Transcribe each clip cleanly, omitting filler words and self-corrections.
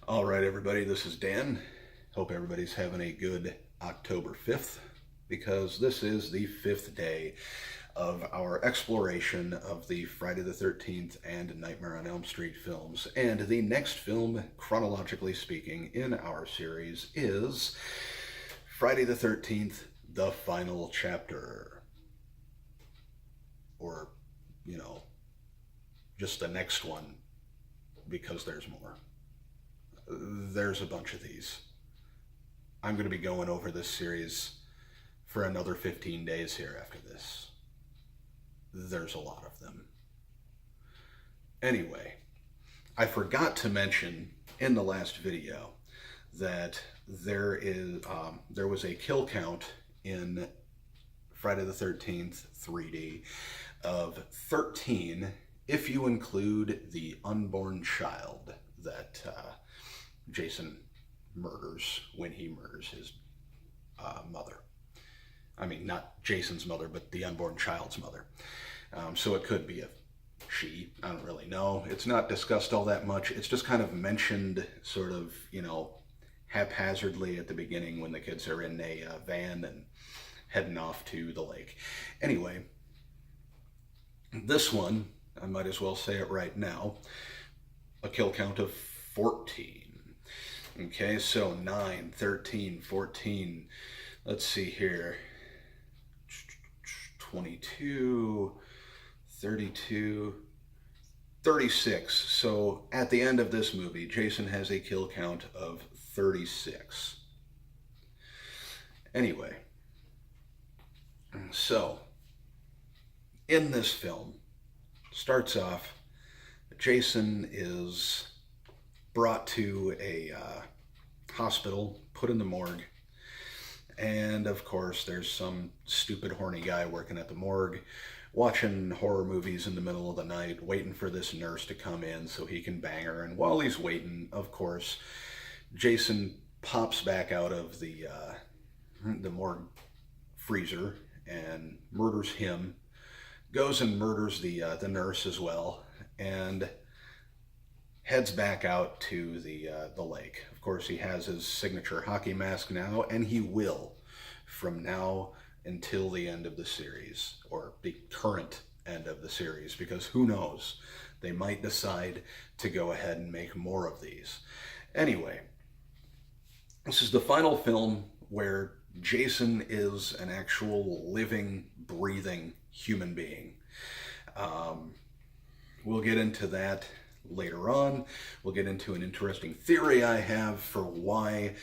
All right, everybody, this is Dan. Hope everybody's having a good October 5th because this is the fifth day of our exploration of the Friday the 13th and Nightmare on Elm Street films. And the next film, chronologically speaking, in our series is Friday the 13th, The Final Chapter. Or, you know, just the next one because there's more. There's a bunch of these. I'm going to be going over this series for another 15 days here after this. There's a lot of them. Anyway, I forgot to mention in the last video that there was a kill count in Friday the 13th 3D of 13 if you include the unborn child that Jason murders when he murders his mother. I mean, not Jason's mother, but the unborn child's mother. So it could be a she. I don't really know. It's not discussed all that much. It's just kind of mentioned sort of, haphazardly at the beginning when the kids are in a van and heading off to the lake. Anyway, this one, I might as well say it right now, a kill count of 14. Okay, so 9, 13, 14, let's see here, 22, 32, 36. So at the end of this movie, Jason has a kill count of 36. Anyway, so in this film, starts off, Jason is brought to a hospital, put in the morgue, and of course there's some stupid horny guy working at the morgue watching horror movies in the middle of the night, waiting for this nurse to come in so he can bang her. And while he's waiting, of course, Jason pops back out of the morgue freezer and murders him, goes and murders the nurse as well, and heads back out to the lake. Of course, he has his signature hockey mask now, and he will from now until the end of the series, or the current end of the series, because who knows, they might decide to go ahead and make more of these. Anyway, this is the final film where Jason is an actual living, breathing human being. We'll get into that later on. We'll get into an interesting theory I have for why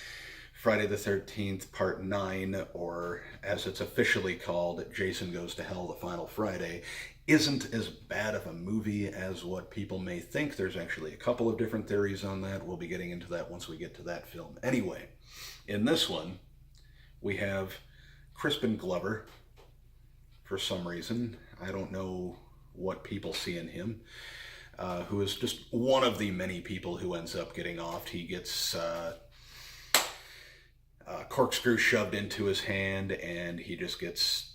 Friday the 13th Part 9, or as it's officially called, Jason Goes to Hell, The Final Friday, isn't as bad of a movie as what people may think. There's actually a couple of different theories on that. We'll be getting into that once we get to that film. Anyway, in this one, we have Crispin Glover, for some reason. I don't know what people see in him. Who is just one of the many people who ends up getting offed. He gets corkscrew shoved into his hand, and he just gets,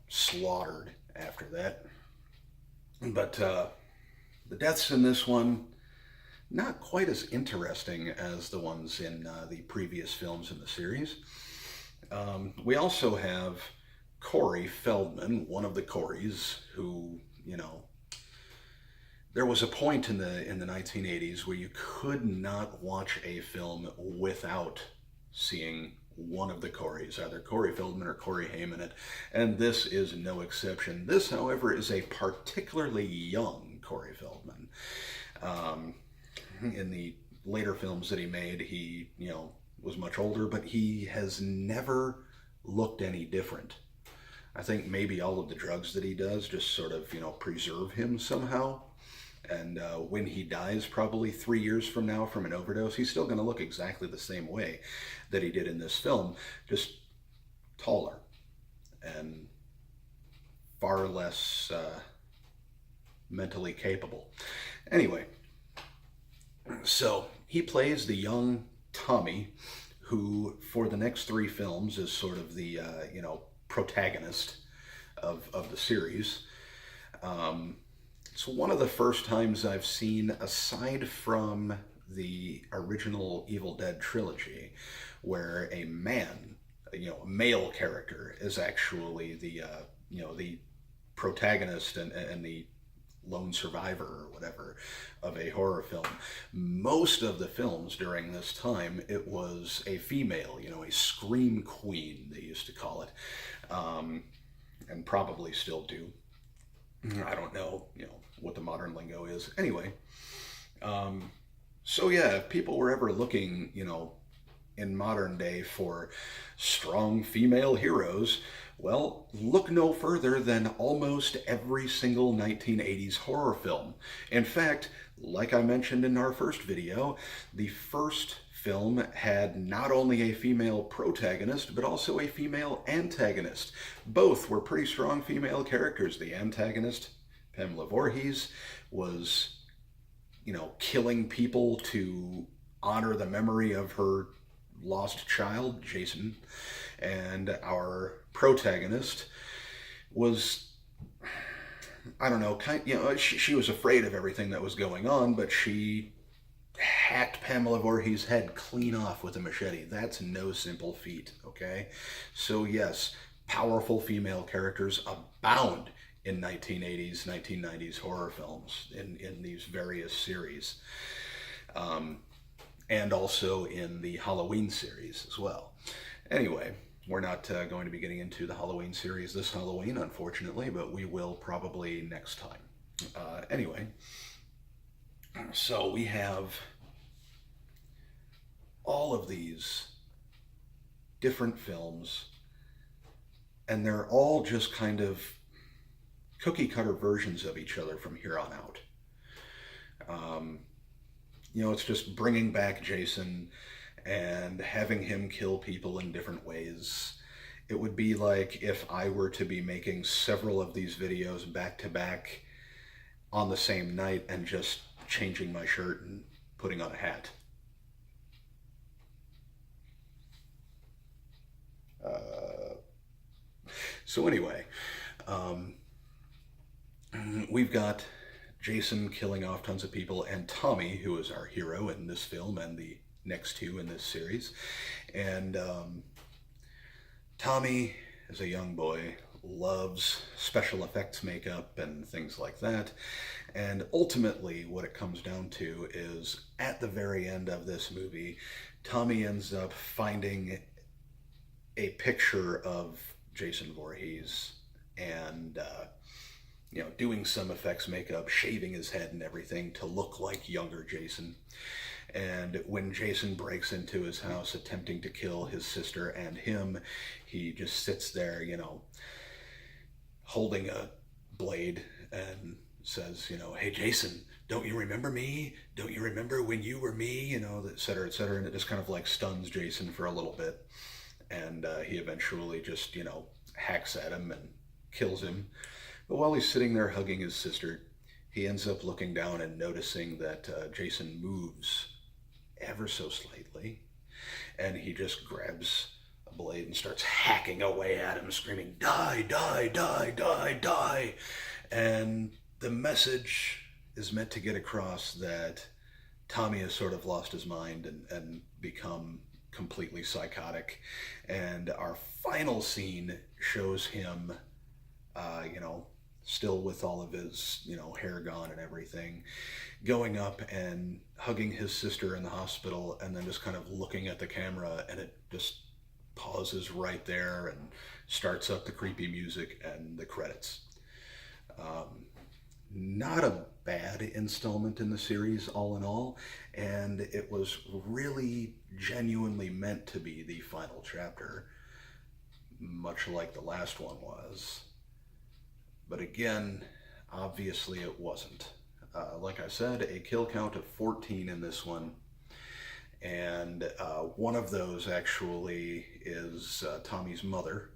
slaughtered after that. But the deaths in this one, not quite as interesting as the ones in the previous films in the series. We also have Corey Feldman, one of the Coreys, who, there was a point in the 1980s where you could not watch a film without seeing one of the Coreys, either Corey Feldman or Corey Haim in it, and this is no exception. This, however, is a particularly young Corey Feldman. In the later films that he made, he, was much older, but he has never looked any different. I think maybe all of the drugs that he does just sort of, preserve him somehow. And when he dies, probably 3 years from now from an overdose, he's still going to look exactly the same way that he did in this film, just taller and far less mentally capable. Anyway, so he plays the young Tommy, who for the next 3 films is sort of the, protagonist of the series. It's one of the first times I've seen, aside from the original Evil Dead trilogy, where a man, a male character, is actually the protagonist and the lone survivor or whatever of a horror film. Most of the films during this time, it was a female, a scream queen, they used to call it, and probably still do. I don't know, what the modern lingo is. Anyway, so yeah, if people were ever looking, in modern day for strong female heroes, well, look no further than almost every single 1980s horror film. In fact, like I mentioned in our first video, the first film had not only a female protagonist, but also a female antagonist. Both were pretty strong female characters. The antagonist, Pamela Voorhees, was, killing people to honor the memory of her lost child, Jason. And our protagonist was, I don't know, she was afraid of everything that was going on, but she hacked Pamela Voorhees' head clean off with a machete. That's no simple feat, okay? So yes, powerful female characters abound in 1980s, 1990s horror films in these various series. And also in the Halloween series as well. Anyway, we're not going to be getting into the Halloween series this Halloween, unfortunately, but we will probably next time. Anyway, so we have all of these different films, and they're all just kind of cookie cutter versions of each other from here on out. It's just bringing back Jason and having him kill people in different ways. It would be like if I were to be making several of these videos back to back on the same night and just changing my shirt and putting on a hat. So anyway, we've got Jason killing off tons of people, and Tommy, who is our hero in this film and the next two in this series. And Tommy, as a young boy, loves special effects makeup and things like that. And ultimately, what it comes down to is, at the very end of this movie, Tommy ends up finding a picture of Jason Voorhees and doing some effects makeup, shaving his head and everything to look like younger Jason. And when Jason breaks into his house attempting to kill his sister and him, he just sits there, holding a blade and says, hey, Jason, don't you remember me? Don't you remember when you were me? Et cetera, et cetera. And it just kind of like stuns Jason for a little bit. And he eventually just, hacks at him and kills him. But while he's sitting there hugging his sister, he ends up looking down and noticing that Jason moves ever so slightly. And he just grabs a blade and starts hacking away at him, screaming, die, die, die, die, die. And the message is meant to get across that Tommy has sort of lost his mind and become completely psychotic. And our final scene shows him, still with all of his, hair gone and everything, going up and hugging his sister in the hospital, and then just kind of looking at the camera, and it just pauses right there and starts up the creepy music and the credits. Not a bad installment in the series, all in all, and it was really genuinely meant to be the final chapter, much like the last one was. But again, obviously it wasn't. Like I said, a kill count of 14 in this one, and one of those actually is Tommy's mother,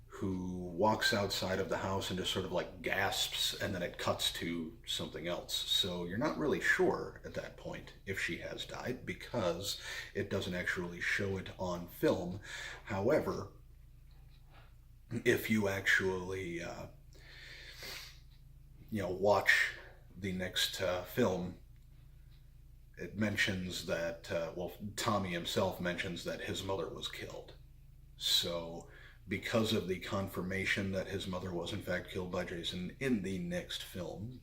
who walks outside of the house and just sort of like gasps, and then it cuts to something else. So you're not really sure at that point if she has died, because it doesn't actually show it on film. However, if you actually watch the next film, it mentions that, well, Tommy himself mentions that his mother was killed. So, because of the confirmation that his mother was in fact killed by Jason in the next film,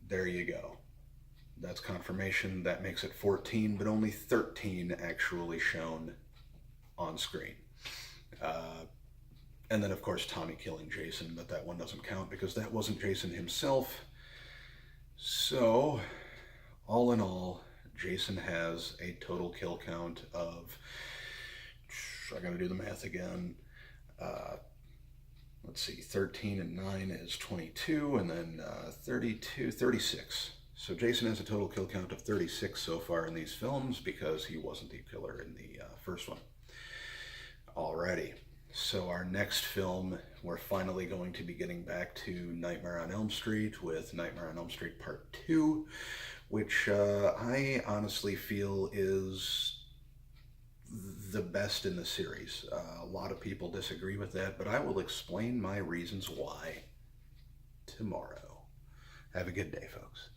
there you go. That's confirmation. That makes it 14, but only 13 actually shown on screen. And then, of course, Tommy killing Jason, but that one doesn't count because that wasn't Jason himself. So, all in all, Jason has a total kill count of, I gotta do the math again, let's see, 13 and 9 is 22, and then 32, 36. So Jason has a total kill count of 36 so far in these films because he wasn't the killer in the first one. Alrighty, so our next film, we're finally going to be getting back to Nightmare on Elm Street with Nightmare on Elm Street Part 2, which I honestly feel is the best in the series. A lot of people disagree with that, but I will explain my reasons why tomorrow. Have a good day, folks.